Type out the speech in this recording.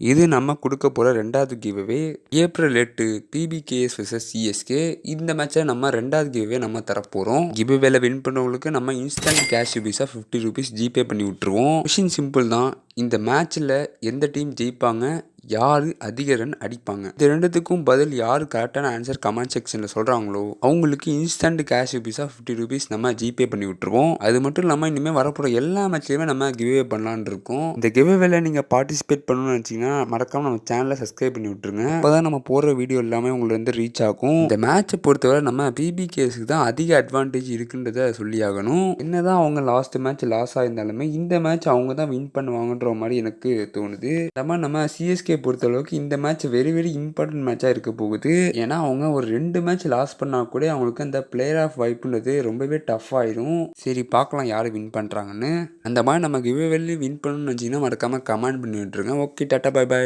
இது நம்ம கொடுக்க போகிற ரெண்டாவது giveaway. April 8 PBKS vs CSK. இந்த மேட்சை நம்ம ரெண்டாவது கிவ்அவே நம்ம தரப்போகிறோம். கிவ்அவேல வின் பண்ணவங்களுக்கு நம்ம இன்ஸ்டன்ட் கேஷ் ருபீஸாக ₹50 ஜிபே பண்ணி விட்டுருவோம். மிஷின் சிம்பிள் தான். இந்த மேட்ச்சில் எந்த டீம் ஜெயிப்பாங்க, யார் அதிக ரன் அடிப்பாங்க, இது ரெண்டுத்துக்கும் பதில் யார் கரெக்டான ஆன்சர் கமெண்ட் செக்ஷனில் சொல்கிறாங்களோ அவங்களுக்கு இன்ஸ்டன்ட் கேஷ் ருபீஸாக ₹50 நம்ம ஜிபே பண்ணி விட்டுருவோம். அது மட்டும் இல்லாமல் இனிமேல் வரப்போகிற எல்லா மேட்ச்லையுமே நம்ம கிவ்அவே பண்ணலான்னு இருக்கோம். இந்த கிவ்அவேல நீங்கள் பார்ட்டிசிபேட் பண்ணணும்னு நினச்சிங்கன்னா மறக்காமல் நம்ம சேனலை சப்ஸ்கிரைப் பண்ணி விட்டுருங்க. அப்போ தான் நம்ம போடுற வீடியோ எல்லாமே உங்களுக்கு ரீச் ஆகும். இந்த மேட்சை பொறுத்தவரை நம்ம பிபிகேஸுக்கு தான் அதிக அட்வான்டேஜ் இருக்குன்றதை சொல்லி ஆகணும். என்னதான் அவங்க லாஸ்ட் மேட்ச் லாஸ் ஆயிருந்தாலுமே இந்த மேட்ச் அவங்க தான் வின் பண்ணுவாங்கன்ற மாதிரி எனக்கு தோணுது. நம்ம சிஎஸ்கே பொறுத்தளவுக்கு இந்த மேட்ச் வெரி வெரி இம்பார்ட்டன்ட் மேட்சாக இருக்க போகுது. ஏன்னா அவங்க ஒரு 2 மேட்ச் லாஸ் பண்ணால் கூட அவங்களுக்கு அந்த பிளேயர் ஆஃப் வாய்ப்புன்றது ரொம்பவே டஃப் ஆயிரும். சரி பார்க்கலாம் யார் வின் பண்ணுறாங்கன்னு. அந்த மாதிரி நம்ம கிவ்அவேல வின் பண்ணணும்னு நினச்சிங்கன்னா மறக்காமல் கமெண்ட் பண்ணி விட்டுருங்க. Okay, tata, bye bye.